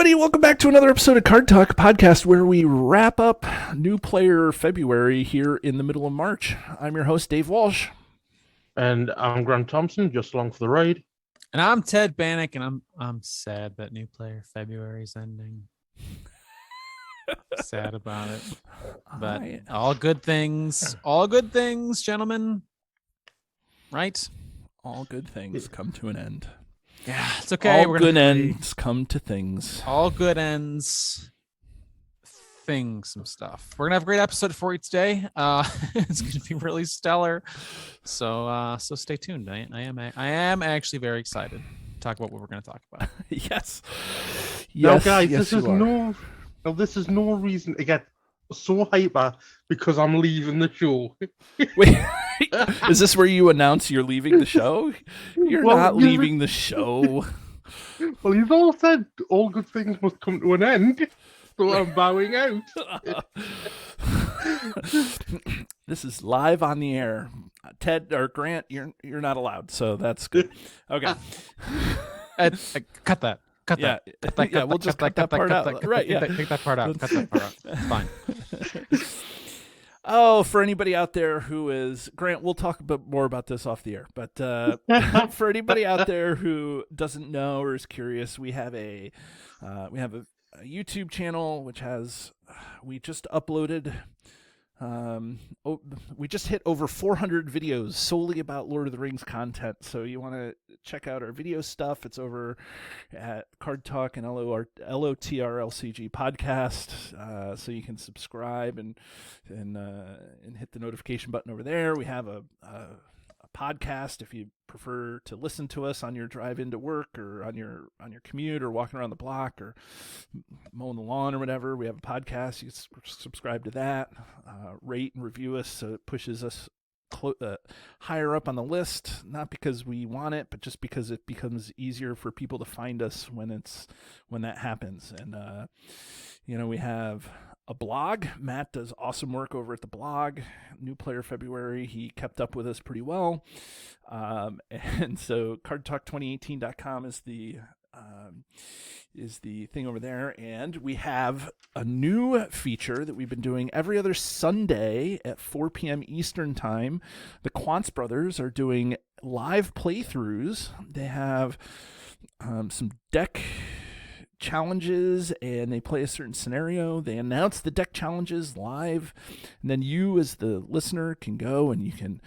everybody. Welcome back to another episode of Card Talk podcast where we wrap up New Player February here in the middle of March. I'm your host, Dave Walsh. And I'm Grant Thompson, just along for the ride. And I'm Ted Bannock, and I'm sad that New Player February's ending. Sad about it. But all good things, gentlemen. Right? All good things come to an end. Yeah, it's okay. All good ends come to things. All good ends. Some stuff. We're gonna have a great episode for you today. It's gonna be really stellar. So stay tuned. I am actually very excited to talk about what we're gonna talk about. Yes. Now, guys, yes, this is no reason to get so hyper because I'm leaving the show. Wait, is this where you announce you're leaving the show? You're not leaving the show. Well, you've all said all good things must come to an end. So I'm bowing out. This is live on the air. Ted or Grant, you're not allowed, so that's good. Okay. Cut that. Cut Yeah, that. yeah, we'll just cut that part out. Right, yeah. Take that part out. Cut that part out. It's fine. Oh, for anybody out there who is Grant, we'll talk a bit more about this off the air. But for anybody out there who doesn't know or is curious, we have a YouTube channel which has we just uploaded. We just hit over 400 videos solely about Lord of the Rings content. So you want to check out our video stuff. It's over at Card Talk and LOTR LCG podcast. So you can subscribe and hit the notification button over there. We have a podcast if you prefer to listen to us on your drive into work or on your commute or walking around the block or mowing the lawn or whatever. We have a podcast. You can subscribe to that, rate and review us so it pushes us higher up on the list, not because we want it, but just because it becomes easier for people to find us when that happens. And we have a blog. Matt does awesome work over at the blog. New Player February. He kept up with us pretty well. And so cardtalk2018.com is the thing over there. And we have a new feature that we've been doing every other Sunday at 4 p.m. Eastern time. The Quantz brothers are doing live playthroughs. They have some deck challenges and they play a certain scenario. They announce the deck challenges live, and then you as the listener can go and you can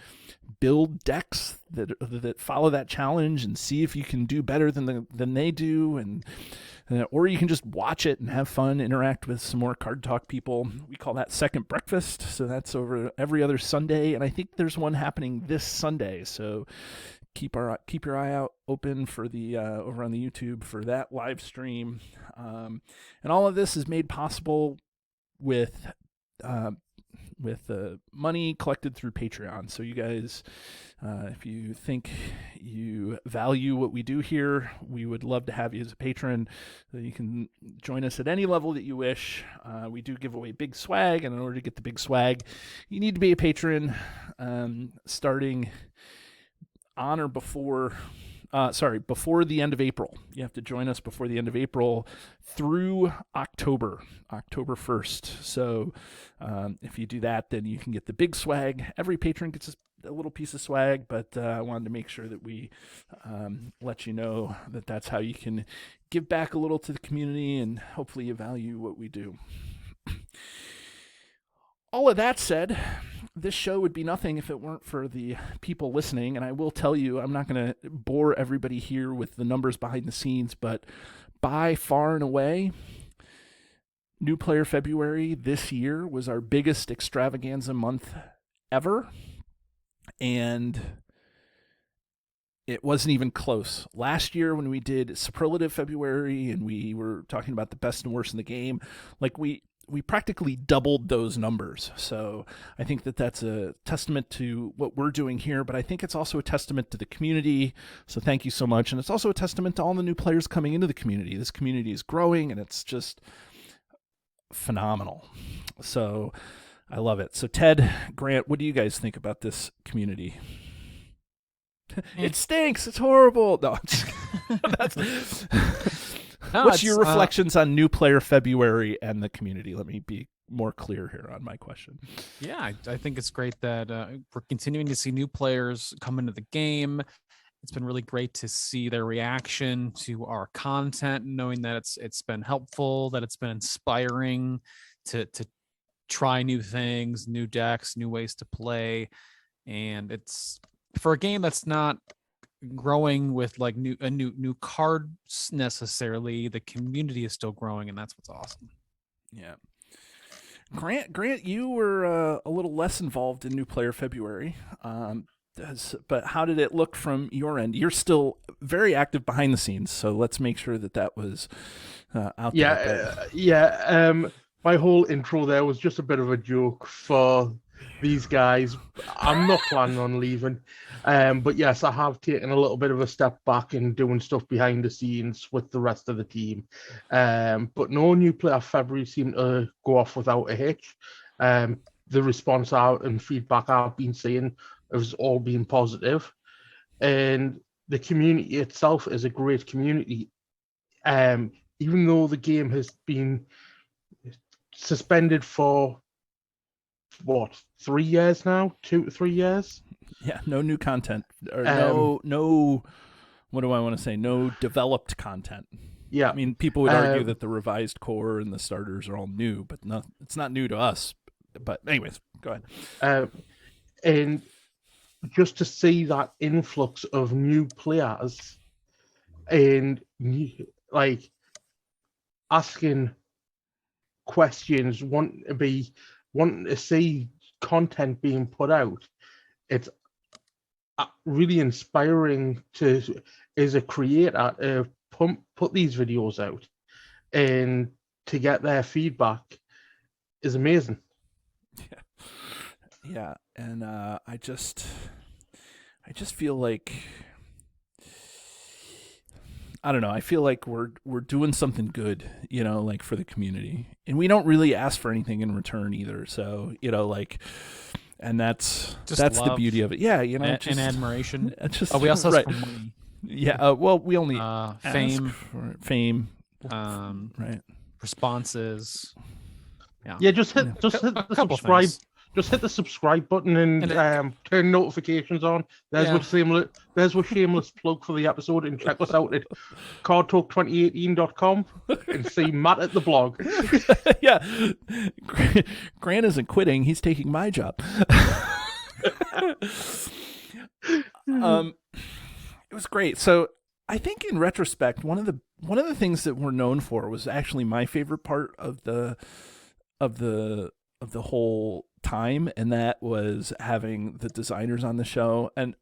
build decks that follow that challenge and see if you can do better than they do, and or you can just watch it and have fun, interact with some more Card Talk people. We call that Second Breakfast. So that's over every other Sunday, and I think there's one happening this Sunday. So keep your eye out open for the over on the YouTube for that live stream, and all of this is made possible with money collected through Patreon. So you guys, if you think you value what we do here, we would love to have you as a patron. You can join us at any level that you wish. We do give away big swag, and in order to get the big swag, you need to be a patron starting on or before the end of April. You have to join us before the end of April through October 1st. So if you do that, then you can get the big swag. Every patron gets a little piece of swag, but I wanted to make sure that we let you know that that's how you can give back a little to the community, and hopefully you value what we do. All of that said, this show would be nothing if it weren't for the people listening. And I will tell you, I'm not going to bore everybody here with the numbers behind the scenes, but by far and away, New Player February this year was our biggest extravaganza month ever. And it wasn't even close. Last year when we did Superlative February and we were talking about the best and worst in the game, like we practically doubled those numbers. So I think that that's a testament to what we're doing here, but I think it's also a testament to the community. So thank you so much. And it's also a testament to all the new players coming into the community. This community is growing and it's just phenomenal. So I love it. So Ted, Grant, what do you guys think about this community? It stinks. It's horrible. No, that's What's your reflections on New Player February and the community? Let me be more clear here on my question. Yeah, I think it's great that we're continuing to see new players come into the game. It's been really great to see their reaction to our content, knowing that it's been helpful, that it's been inspiring to try new things, new decks, new ways to play. And it's for a game that's not growing with like new cards necessarily. The community is still growing, and that's what's awesome. Yeah. Grant, you were a little less involved in New Player February. But how did it look from your end? You're still very active behind the scenes, so let's make sure that was out there. My whole intro there was just a bit of a joke for these guys. I'm not planning on leaving, but yes, I have taken a little bit of a step back and doing stuff behind the scenes with the rest of the team. But no, New Player February seemed to go off without a hitch. The response out and feedback I've been seeing has all been positive, and the community itself is a great community. Even though the game has been suspended for 3 years now, 2 to 3 years. Yeah, no new content, or no. What do I want to say? No developed content. Yeah, I mean, people would argue that the revised core and the starters are all new, but it's not new to us. But anyways, go ahead. And just to see that influx of new players and like asking questions, wanting to see content being put out, it's really inspiring as a creator to put these videos out, and to get their feedback is amazing. Yeah, and I just feel like, I don't know. I feel like we're doing something good, like for the community, and we don't really ask for anything in return either. So and that's the beauty of it. Yeah, and admiration. We also ask for money. Yeah. Well, we only fame, right? Responses. Yeah. Just hit the subscribe. Things. Just hit the subscribe button and turn notifications on. There's what shameless plug for the episode, and check us out at cardtalk2018.com and see Matt at the blog. Yeah, Grant isn't quitting; he's taking my job. It was great. So I think in retrospect, one of the things that we're known for was actually my favorite part of the whole time, and that was having the designers on the show. And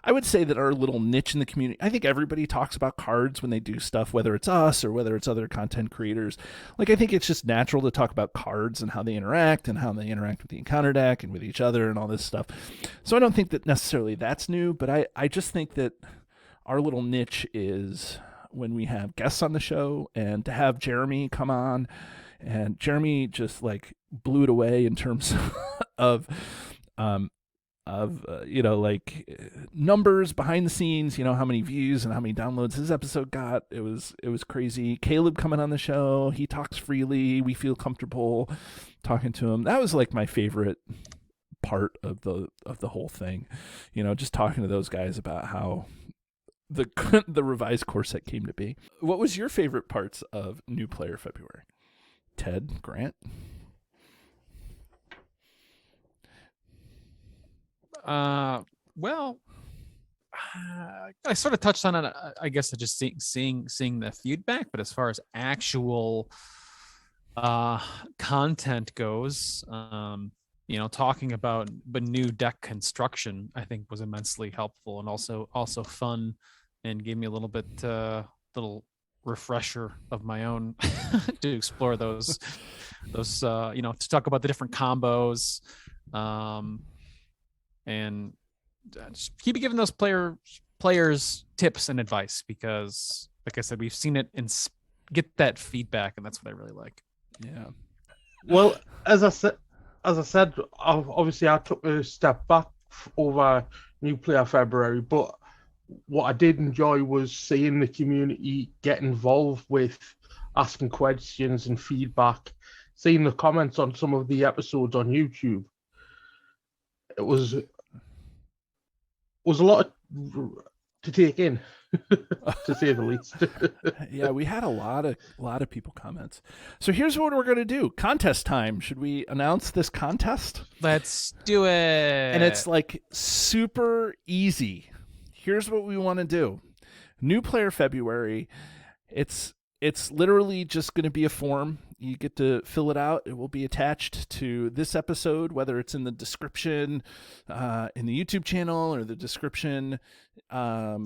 I would say that our little niche in the community, I think everybody talks about cards when they do stuff, whether it's us or whether it's other content creators. Like, I think it's just natural to talk about cards and how they interact with the encounter deck and with each other and all this stuff. So I don't think that necessarily that's new, but I just think that our little niche is when we have guests on the show, and to have Jeremy come on, and Jeremy just blew it away in terms of numbers behind the scenes, how many views and how many downloads his episode got. It was crazy. Caleb coming on the show, he talks freely. We feel comfortable talking to him. That was my favorite part of the whole thing. Just talking to those guys about how the revised core set came to be. What was your favorite parts of New Player February? Ted, Grant? Well, I sort of touched on it, I guess, just seeing the feedback. But as far as actual content goes, talking about the new deck construction, I think was immensely helpful, and also fun, and gave me a little bit little refresher of my own to explore those to talk about the different combos, and just keep giving those players tips and advice, because like I said, we've seen it and get that feedback, and that's what I really like. Yeah. Well, as I said, obviously I took a step back over New Player February, but what I did enjoy was seeing the community get involved with asking questions and feedback, seeing the comments on some of the episodes on YouTube. It was a lot to take in, to say the least. Yeah, we had a lot of people comments. So here's what we're gonna do: contest time. Should we announce this contest? Let's do it. And it's like super easy. Here's what we want to do: New Player February. It's literally just going to be a form. You get to fill it out. It will be attached to this episode, whether it's in the description in the YouTube channel, or the description or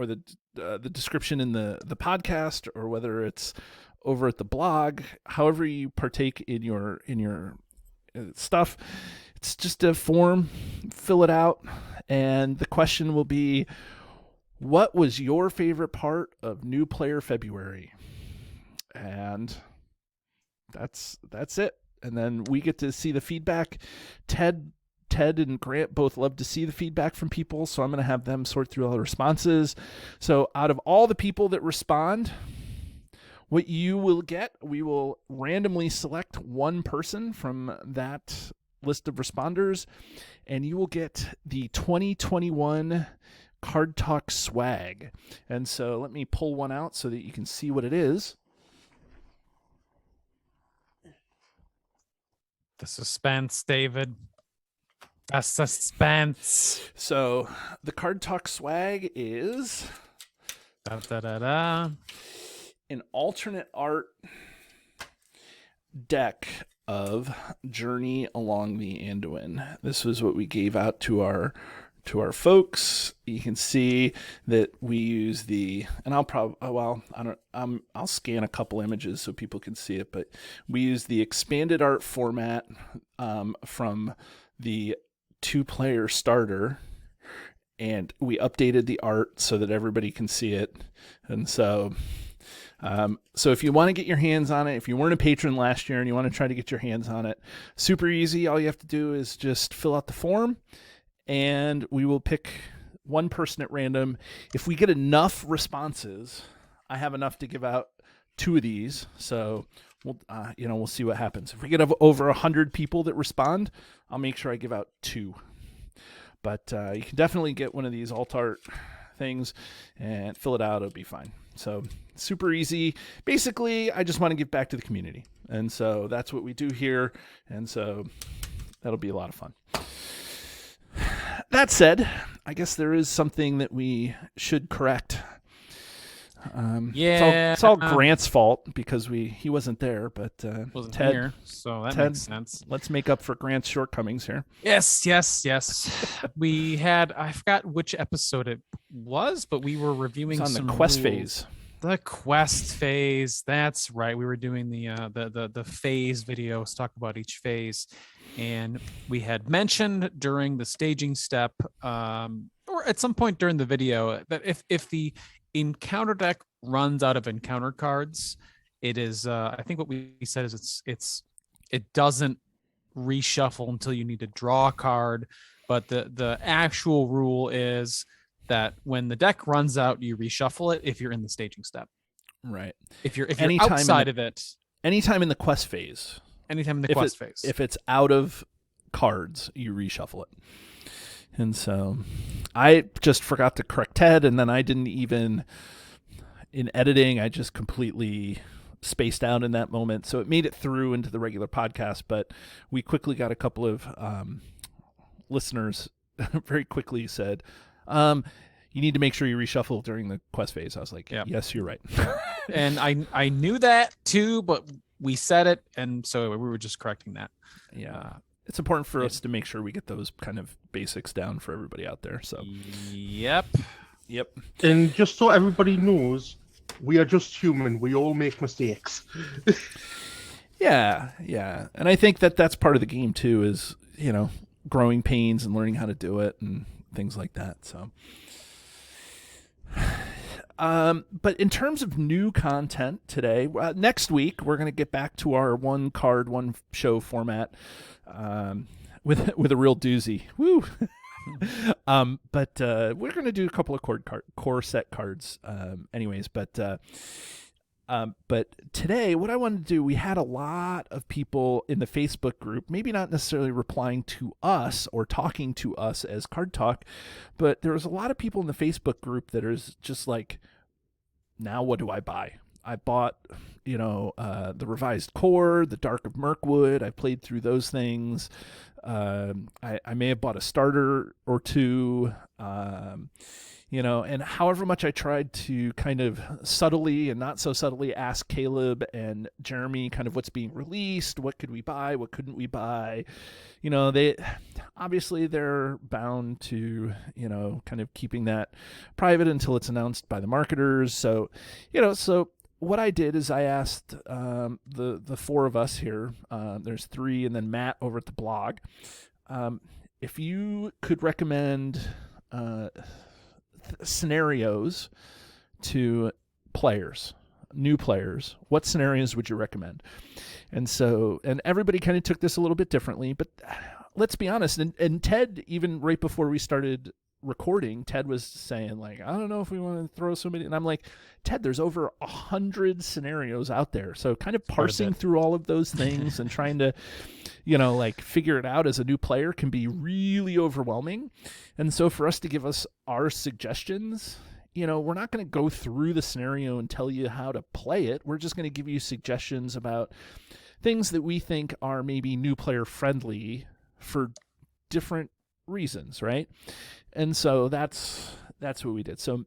the description in the podcast, or whether it's over at the blog. However you partake in your stuff, it's just a form. Fill it out, and the question will be, what was your favorite part of New Player February? And that's it. And then we get to see the feedback. Ted and Grant both love to see the feedback from people, so I'm going to have them sort through all the responses. So out of all the people that respond, what you will get, we will randomly select one person from that list of responders, and you will get the 2021 Card Talk swag. And so let me pull one out so that you can see what it is. The suspense, David. The suspense. So the Card Talk swag is an alternate art deck of Journey Along the Anduin. This was what we gave out to our folks. You can see that we use and I'll scan a couple images so people can see it, but we use the expanded art format from the 2-player starter, and we updated the art so that everybody can see it. And so if you want to get your hands on it, if you weren't a patron last year and you want to try to get your hands on it, super easy. All you have to do is just fill out the form, and we will pick one person at random. If we get enough responses, I have enough to give out 2 of these. So we'll see what happens. If we get over 100 people that respond, I'll make sure I give out 2. But you can definitely get one of these alt art things and fill it out. It'll be fine. So super easy. Basically, I just want to give back to the community. And so that's what we do here. And so that'll be a lot of fun. That said, I guess there is something that we should correct. It's all Grant's fault because he wasn't there, but wasn't Ted, here, so that Ted, makes sense. Let's make up for Grant's shortcomings here. Yes. We had, I forgot which episode it was, but we were reviewing on some the quest rules. phase. The quest phase. That's right. We were doing the phase videos, talk about each phase, and we had mentioned during the staging step, or at some point during the video, that if the encounter deck runs out of encounter cards, it is I think what we said is it doesn't reshuffle until you need to draw a card, but the actual rule is that when the deck runs out, you reshuffle it if you're in the staging step. Right. If you're outside of it, anytime in the quest phase. Anytime in the quest phase. If it's out of cards, you reshuffle it. And so I just forgot to correct Ted, and then I didn't even, in editing, I just completely spaced out in that moment. So it made it through into the regular podcast, but we quickly got a couple of listeners very quickly said, you need to make sure you reshuffle during the quest phase. I was like, yep. Yes, you're right. And I knew that too, but we said it, and so we were just correcting that. Yeah. It's important for us to make sure we get those kind of basics down for everybody out there. So, Yep. And just so everybody knows, we are just human. We all make mistakes. Yeah. And I think that's part of the game too, is, growing pains and learning how to do it and things like that. So, but in terms of new content today, next week, we're going to get back to our 1 card, 1 show format, with a real doozy. Woo. But we're going to do a couple of core set cards, anyways. But today, what I wanted to do, we had a lot of people in the Facebook group, maybe not necessarily replying to us or talking to us as Card Talk, but there was a lot of people in the Facebook group that is just like, now what do I buy? I bought, the revised core, the Dark of Mirkwood. I played through those things. I may have bought a starter or two. And however much I tried to kind of subtly and not so subtly ask Caleb and Jeremy kind of what's being released, what could we buy, what couldn't we buy, they're bound to, kind of keeping that private until it's announced by the marketers. So what I did is I asked the four of us here, there's three, and then Matt over at the blog, if you could recommend scenarios to new players, what scenarios would you recommend? And everybody kind of took this a little bit differently, but let's be honest, and Ted, even right before we started recording, Ted was saying, like, I don't know if we want to throw so many, and I'm like, Ted, there's over 100 scenarios out there, so kind of parsing through all of those things and trying to figure it out as a new player can be really overwhelming. And so for us to give us our suggestions, we're not going to go through the scenario and tell you how to play it. We're just going to give you suggestions about things that we think are maybe new player friendly for different reasons, right? And so that's what we did. So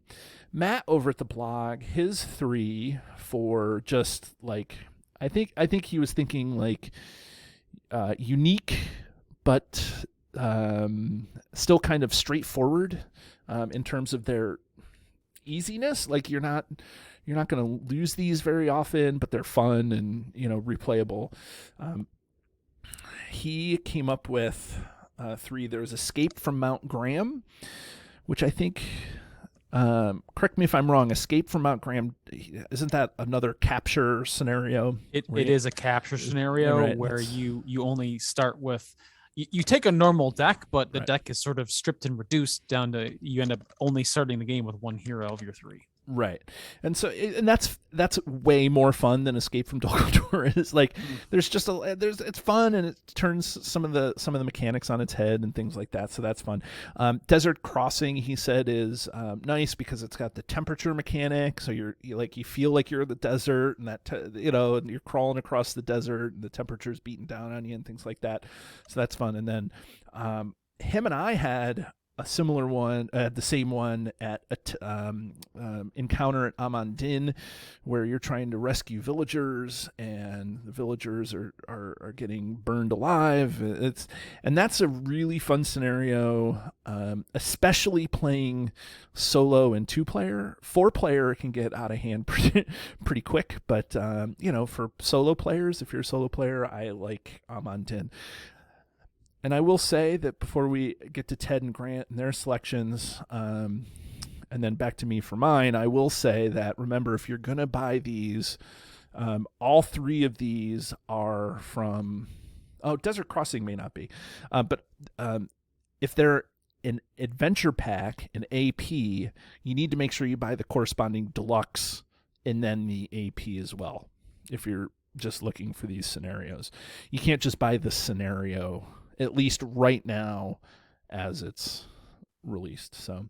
Matt over at the blog, his 3 for just like, I think he was thinking like unique, but still kind of straightforward in terms of their easiness. Like you're not going to lose these very often, but they're fun and replayable. He came up with 3. There was Escape from Mount Graham, which I think, correct me if I'm wrong, Escape from Mount Graham, isn't that another capture scenario? It is a capture scenario, right, where you only start with, you take a normal deck, but the deck is sort of stripped and reduced down to, you end up only starting the game with 1 hero of your 3. Right. And so, and that's way more fun than Escape from Dolgotor is. Like, it's fun, and it turns some of the mechanics on its head and things like that. So that's fun. Desert Crossing, he said, is nice because it's got the temperature mechanic. So you feel like you're in the desert, and and you're crawling across the desert, and the temperature's beating down on you and things like that. So that's fun. And then him and I had a similar one, the same one at Encounter at Amandine, where you're trying to rescue villagers, and the villagers are getting burned alive. And that's a really fun scenario, especially playing solo and 2-player. 4-player can get out of hand pretty quick, but for solo players, if you're a solo player, I like Amandine. And I will say that before we get to Ted and Grant and their selections, and then back to me for mine, I will say that, remember, if you're going to buy these, all 3 of these are from, Desert Crossing may not be, but if they're an adventure pack, an AP, you need to make sure you buy the corresponding deluxe and then the AP as well, if you're just looking for these scenarios. You can't just buy the scenario, at least right now, as it's released. So,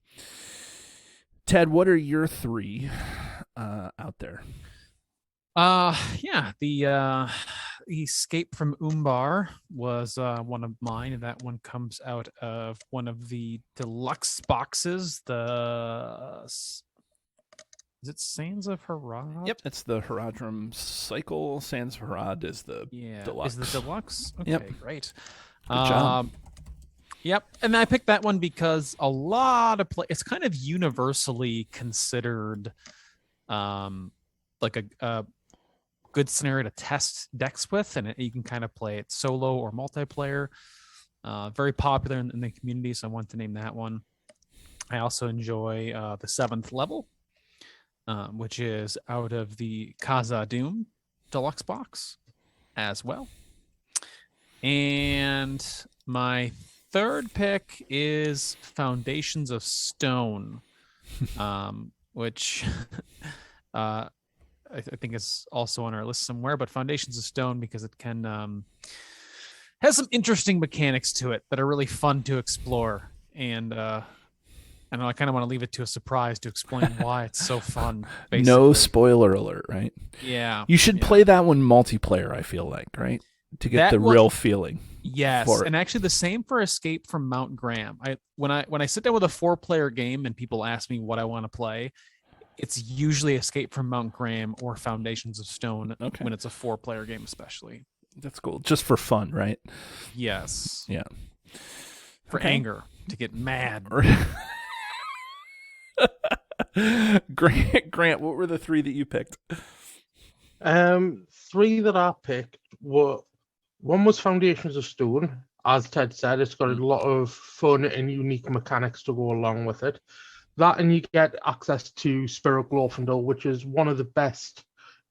Ted, what are your 3 out there? The Escape from Umbar was one of mine, and that one comes out of one of the deluxe boxes. Is it Sands of Harad? Yep, it's the Haradrim Cycle. Sands of Harad is the deluxe. Is the deluxe? Okay, yep. Great. Good job. Yep, and I picked that one because a lot of it's kind of universally considered like a good scenario to test decks with, and you can kind of play it solo or multiplayer. Very popular in the community, so I wanted to name that one. I also enjoy the 7th level, which is out of the Khazad-dûm deluxe box as well. And my third pick is Foundations of Stone, which I think is also on our list somewhere. But Foundations of Stone because it can has some interesting mechanics to it that are really fun to explore, and I know I kind of want to leave it to a surprise to explain why it's so fun. Basically. No spoiler alert, right? Yeah, You should play that one multiplayer, I feel like, right? To get the real feeling. Yes, and actually the same for Escape from Mount Graham. When I sit down with a 4-player game and people ask me what I want to play, it's usually Escape from Mount Graham or Foundations of Stone when it's a 4-player game, especially. That's cool. Just for fun, right? Yes. Yeah. For anger, to get mad. Grant, what were the 3 that you picked? 3 that I picked were, one was Foundations of Stone. As Ted said, it's got a lot of fun and unique mechanics to go along with it. That, and you get access to Spirit Glorfindel, which is one of the best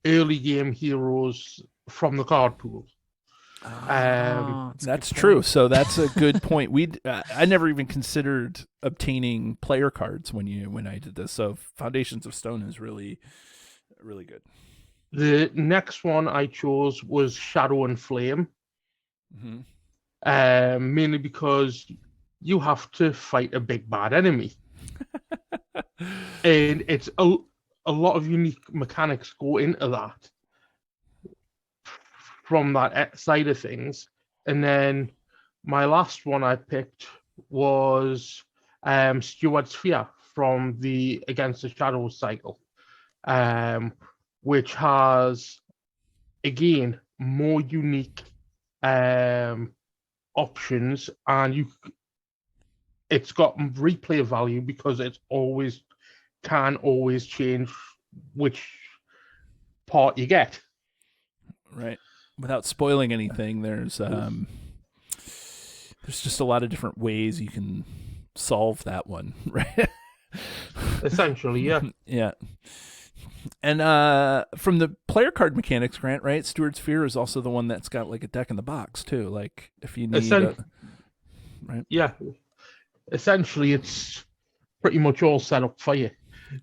early game heroes from the card pool. That's true. So that's a good point. I never even considered obtaining player cards when I did this. So Foundations of Stone is really, really good. The next one I chose was Shadow and Flame. Mm-hmm. Mainly because you have to fight a big bad enemy. And it's a lot of unique mechanics go into that from that side of things. And then my last one I picked was Steward's Fear from the Against the Shadows cycle, which has, again, more unique options, and it's got replay value because it's can always change which part you get. Right. Without spoiling anything, there's just a lot of different ways you can solve that one, right? Essentially, yeah. Yeah. And from the player card mechanics, Grant, right? Steward's Fear is also the one that's got like a deck in the box too. Like if you need, right? Yeah. Essentially, it's pretty much all set up for you.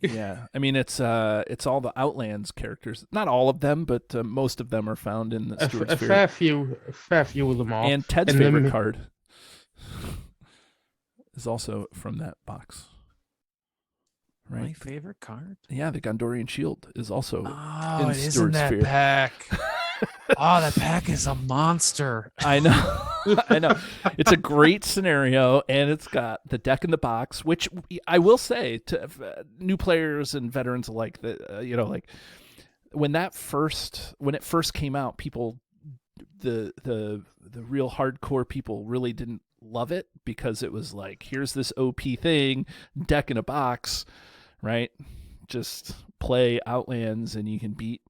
Yeah, I mean it's all the Outlands characters. Not all of them, but most of them are found in the Steward's Fear. Fair few of them are. And Ted's favorite card is also from that box. Right? My favorite card? Yeah, the Gondorian Shield is also in Steward's isn't that Fear. pack. Oh, that pack is a monster. I know. I know. It's a great scenario, and it's got the deck in the box, which I will say to new players and veterans alike, that like when it first came out, people, the real hardcore people really didn't love it because it was like, here's this OP thing, deck in a box, right? Just play Outlands and you can beat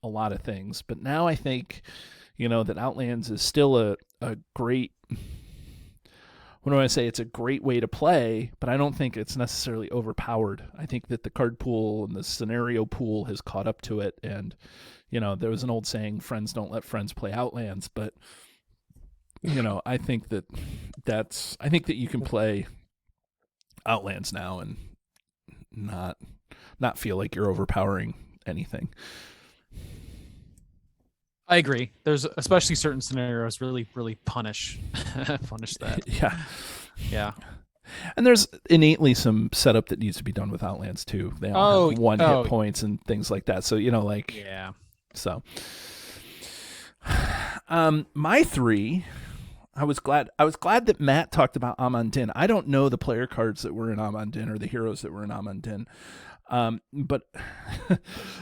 a lot of things. But now I think, that Outlands is still a great, what do I say? It's a great way to play, but I don't think it's necessarily overpowered. I think that the card pool and the scenario pool has caught up to it. And, there was an old saying, friends don't let friends play Outlands, but I think that you can play Outlands now and not feel like you're overpowering anything. I agree. There's especially certain scenarios really, really punish that. Yeah. And there's innately some setup that needs to be done with Outlands too. They all have one hit points and things like that. So yeah. So, my 3. I was glad that Matt talked about Amandine. I don't know the player cards that were in Amandine or the heroes that were in Amandine. But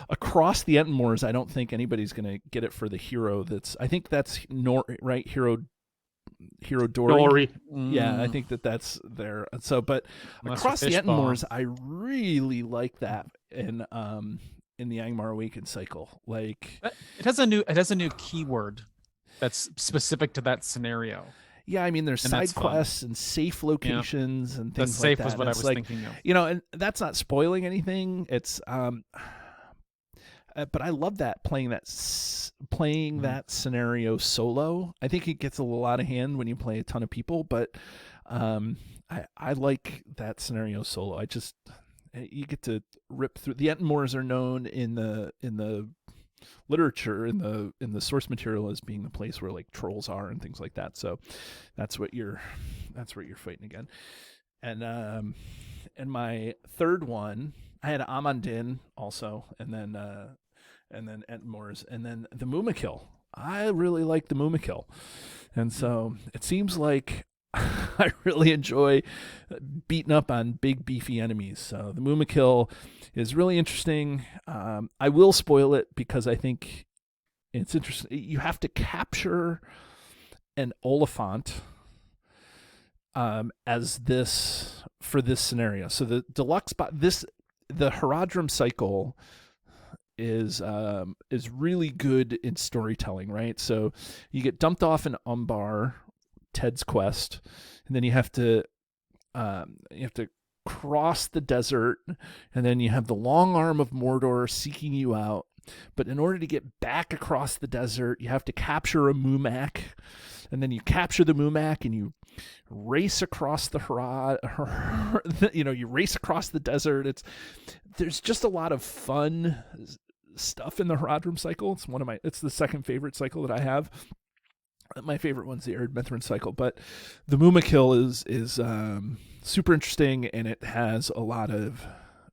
across the Entenmoors, I don't think anybody's going to get it for the hero. I think that's right. Hero Dory. Yeah, I think that's there. So, but across the Entenmoors, I really like that in the Angmar Awakened cycle. Like it has a new keyword that's specific to that scenario. Yeah, I mean, there's side quests and safe locations and things like that. Safe was what I was thinking of. And that's not spoiling anything. It's but I love that playing that scenario solo. I think it gets a little out of hand when you play a ton of people, but I like that scenario solo. You get to rip through. The Entmoors are known in the literature, in the source material, as being the place where like trolls are and things like that. So that's what you're fighting again. And my third one, I had Amandine also, and then Entmoors, and then the Mumakil. I really like the Mumakil, and so it seems like I really enjoy beating up on big beefy enemies. So the Mumakil is really interesting. I will spoil it because I think it's interesting. You have to capture an Oliphant as this for this scenario. So the deluxe the Haradrim cycle is really good in storytelling, right? So you get dumped off in Umbar, Ted's quest, and then you have to cross the desert, and then you have the long arm of Mordor seeking you out. But in order to get back across the desert, you have to capture a Mumak, and then you capture the Mumak and you race across the you race across the desert. There's just a lot of fun stuff in the Haradrim cycle. It's the second favorite cycle that I have. My favorite one's the Arid Mithrin cycle, but the Mumakil is super interesting, and it has a lot of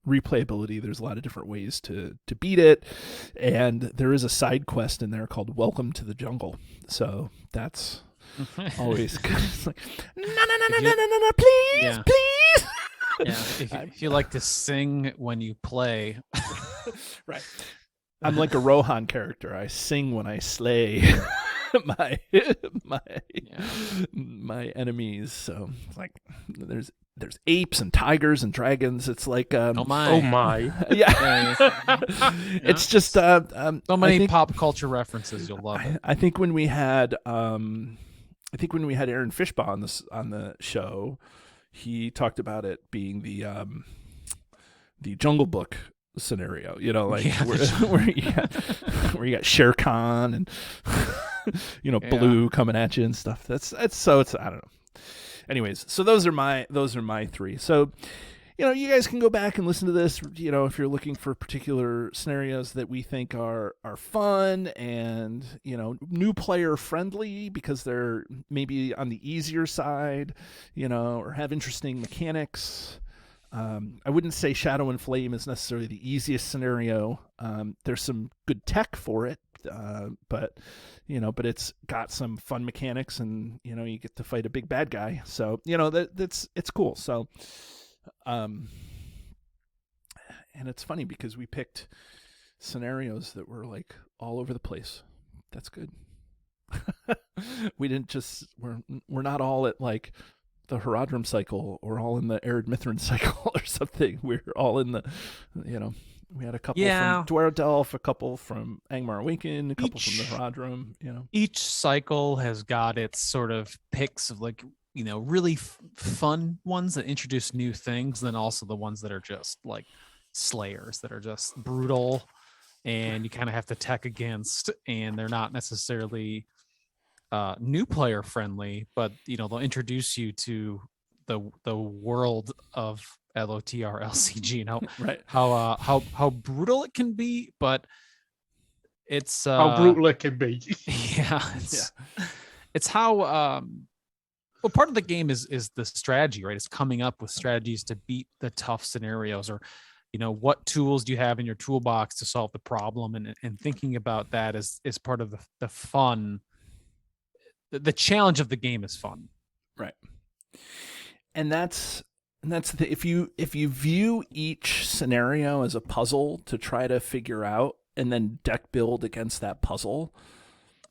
replayability. There's a lot of different ways to beat it, and there is a side quest in there called Welcome to the Jungle. So that's always good. It's like, no, please, please. Yeah, if you like to sing when you play. Right. I'm like a Rohan character. I sing when I slay my enemies. So it's like there's apes and tigers and dragons. It's like oh my. Yeah. It's just so many pop culture references. You'll love it. I think when we had Aaron Fishbaugh on the show, he talked about it being the Jungle Book scenario, where you got Shere Khan and Blue coming at you and stuff. It's I don't know. Anyways, so those are my three. So, you guys can go back and listen to this, if you're looking for particular scenarios that we think are fun and, new player friendly because they're maybe on the easier side, or have interesting mechanics. I wouldn't say Shadow and Flame is necessarily the easiest scenario. There's some good tech for it, but it's got some fun mechanics, and you get to fight a big bad guy. So it's cool. So, and it's funny because we picked scenarios that were like all over the place. That's good. We didn't we're not all at like the Haradrim cycle or all in the Arid Mithrin cycle or something. We're all in the, we had a couple from Dwardelf, a couple from Angmar Awaken, a couple from the Haradrim, Each cycle has got its sort of picks of like, really fun ones that introduce new things, then also the ones that are just like slayers that are just brutal and you kind of have to tech against, and they're not necessarily new player friendly, but they'll introduce you to the world of LOTR LCG, right. how brutal it can be, but it's how brutal it can be. It's how well, part of the game is the strategy, right? It's coming up with strategies to beat the tough scenarios, or what tools do you have in your toolbox to solve the problem, and thinking about that is part of the fun. The challenge of the game is fun, right? And that's if you view each scenario as a puzzle to try to figure out and then deck build against that puzzle,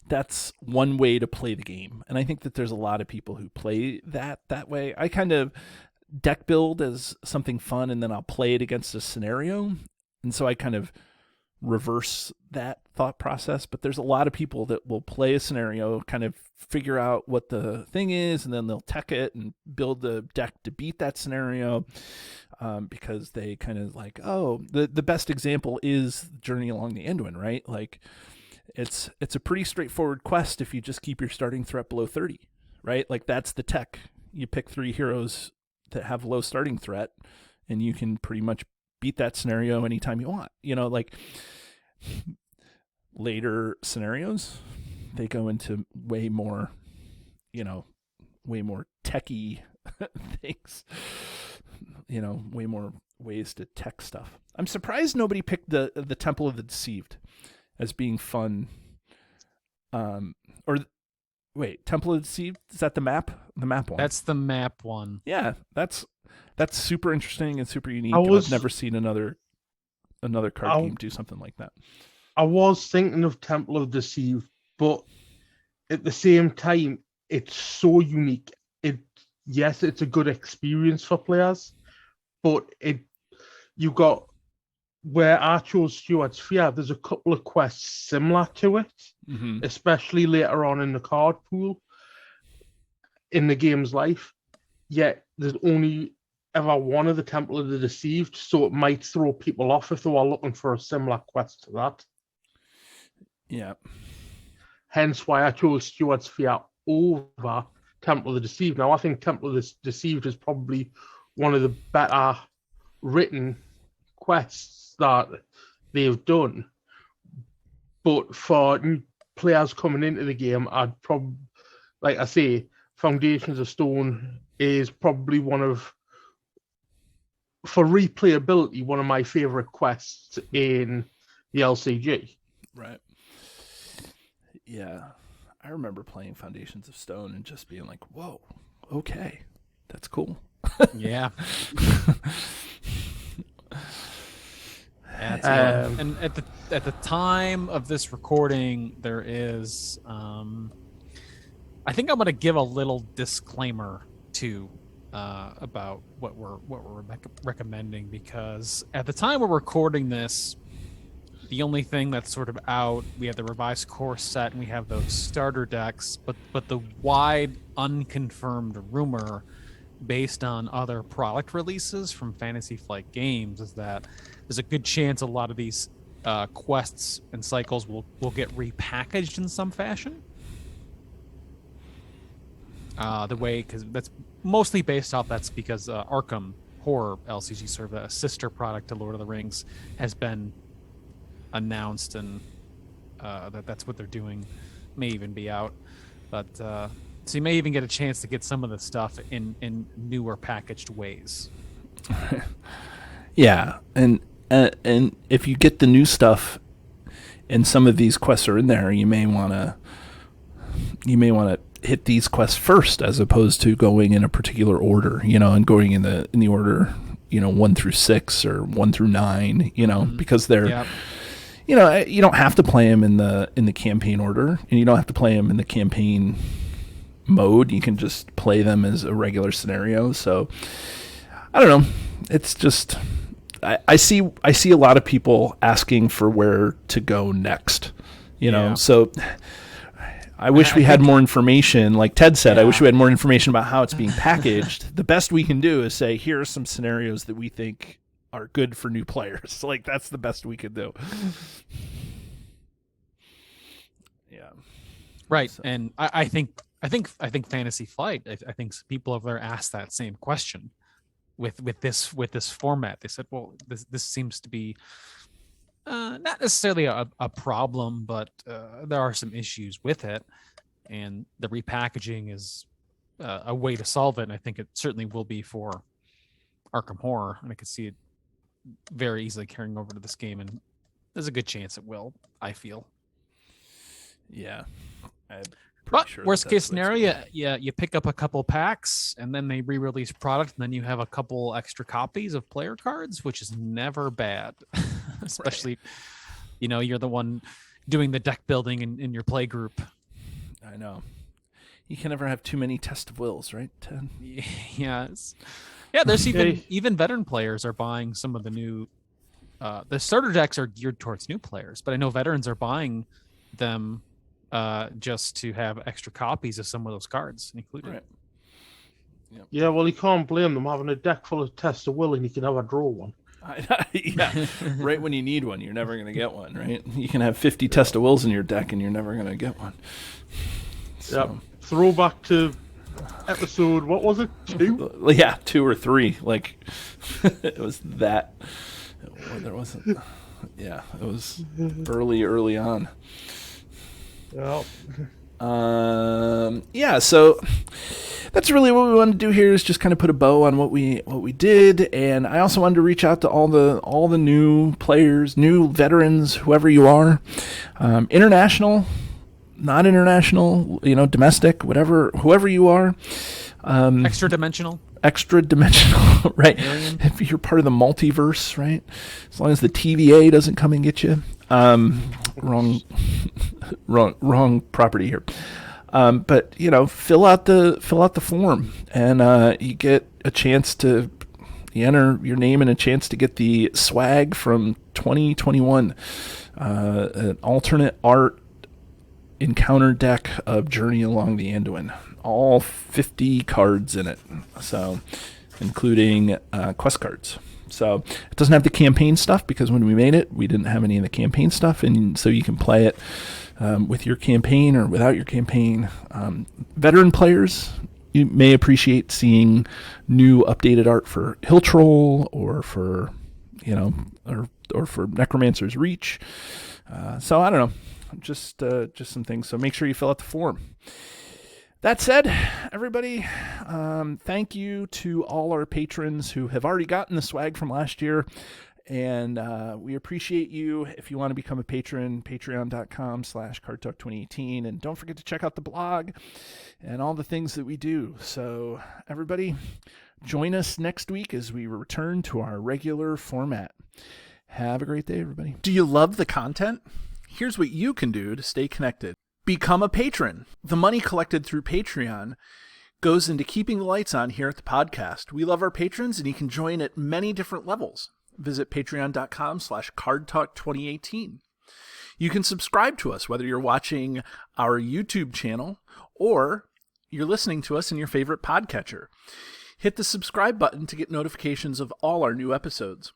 that's one way to play the game. And I think that there's a lot of people who play that way. I kind of deck build as something fun, and then I'll play it against a scenario, and so I kind of reverse that thought process, but there's a lot of people that will play a scenario, kind of figure out what the thing is, and then they'll tech it and build the deck to beat that scenario, because they kind of like, the best example is Journey Along the Anduin, right? Like, it's a pretty straightforward quest if you just keep your starting threat below 30, right? Like, that's the tech. You pick 3 heroes that have low starting threat, and you can pretty much beat that scenario anytime you want. Like, later scenarios, they go into way more techie things, way more ways to tech stuff. I'm surprised nobody picked the Temple of the Deceived as being fun. Wait, Temple of the Deceived, is that the map one? That's the map one. Yeah, that's super interesting and super unique. I've never seen another card game do something like that. I was thinking of Temple of Deceive, but at the same time, it's so unique. Yes, it's a good experience for players, but you got where I chose Stuart's Fear. There's a couple of quests similar to it, especially later on in the card pool in the game's life. Yet there's only ever one of the Temple of the Deceived, so it might throw people off if they were looking for a similar quest to that. Yeah. Hence why I chose Stuart's Fear over Temple of the Deceived. Now, I think Temple of the Deceived is probably one of the better written quests that they've done. But for new players coming into the game, I'd probably, like I say, Foundations of Stone is probably for replayability, one of my favorite quests in the LCG. Right. Yeah. I remember playing Foundations of Stone and just being like, whoa, okay, that's cool. Yeah. And at the time of this recording, there is, I think I'm going to give a little disclaimer too about what we're recommending, because at the time we're recording this, the only thing that's sort of out, we have the revised core set and we have those starter decks, but the wide unconfirmed rumor based on other product releases from Fantasy Flight Games is that there's a good chance a lot of these quests and cycles will get repackaged in some fashion. Because that's mostly based off, that's because Arkham Horror LCG, sort of a sister product to Lord of the Rings, has been announced, and that's what they're doing. May even be out, but so you may even get a chance to get some of the stuff in newer packaged ways. Yeah, and if you get the new stuff and some of these quests are in there, you may want to hit these quests first as opposed to going in a particular order, and going in the order, 1 through 6 or 1 through 9, because they're. Yep. You don't have to play them in the campaign order, and you don't have to play them in the campaign mode. You can just play them as a regular scenario. So I don't know. It's just I see a lot of people asking for where to go next. So I wish we had more information. Like Ted said, I wish we had more information about how it's being packaged. The best we can do is say, here are some scenarios that we think are good for new players. Like, that's the best we could do. Yeah. Right. So. And I think Fantasy Flight, I think people over there asked that same question with this format. They said, well, this seems to be not necessarily a problem, but there are some issues with it, and the repackaging is a way to solve it. And I think it certainly will be for Arkham Horror, and I could see it very easily carrying over to this game, and there's a good chance it will, I feel. Yeah. But sure worst case scenario, you pick up a couple packs and then they re-release product, and then you have a couple extra copies of player cards, which is never bad. Especially, you're the one doing the deck building in your play group. I know. You can never have too many test of wills, right, Ted? Yes. Yeah, there's even veteran players are buying some of the new the starter decks are geared towards new players, but I know veterans are buying them just to have extra copies of some of those cards included. Right. Yep. Yeah, well, you can't blame them having a deck full of Test of Will and you can never draw one. Yeah, right when you need one, you're never going to get one, right? You can have 50 Test of Wills in your deck and you're never going to get one. So. Yep. Throwback to episode, what was it, 2? Yeah, 2 or 3. Like, it was that. There wasn't. Yeah, it was early on. Yep. Yeah, so that's really what we want to do here, is just kind of put a bow on what we did. And I also wanted to reach out to all the new players, new veterans, whoever you are, international, not international, domestic, whoever you are, Extra dimensional, right? If you're part of the multiverse, right? As long as the TVA doesn't come and get you. Wrong property here. But fill out the form, and you get a chance to enter your name and a chance to get the swag from 2021, an alternate art encounter deck of Journey Along the Anduin, all 50 cards in it, so including quest cards. So it doesn't have the campaign stuff, because when we made it, we didn't have any of the campaign stuff, and so you can play it with your campaign or without your campaign. Veteran players, you may appreciate seeing new updated art for Hill Troll, or for or for Necromancer's Reach. So I don't know, just some things. So make sure you fill out the form. That said, everybody, thank you to all our patrons who have already gotten the swag from last year. And we appreciate you. If you want to become a patron, patreon.com/cardtalk2018. And don't forget to check out the blog and all the things that we do. So everybody, join us next week as we return to our regular format. Have a great day, everybody. Do you love the content? Here's what you can do to stay connected. Become a patron. The money collected through Patreon goes into keeping the lights on here at the podcast. We love our patrons, and you can join at many different levels. Visit patreon.com/cardtalk2018. You can subscribe to us, whether you're watching our YouTube channel or you're listening to us in your favorite podcatcher. Hit the subscribe button to get notifications of all our new episodes.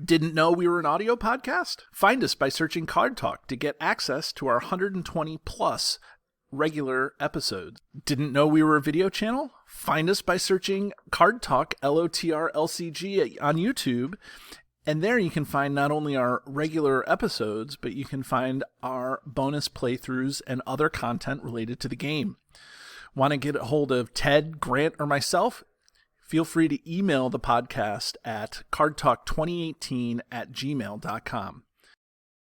Didn't know we were an audio podcast? Find us by searching Card Talk to get access to our 120 plus regular episodes. Didn't know we were a video channel? Find us by searching Card Talk LOTR LCG on YouTube, and there you can find not only our regular episodes, but you can find our bonus playthroughs and other content related to the game. Want to get a hold of Ted, Grant, or myself? Feel free to email the podcast at cardtalk2018@gmail.com.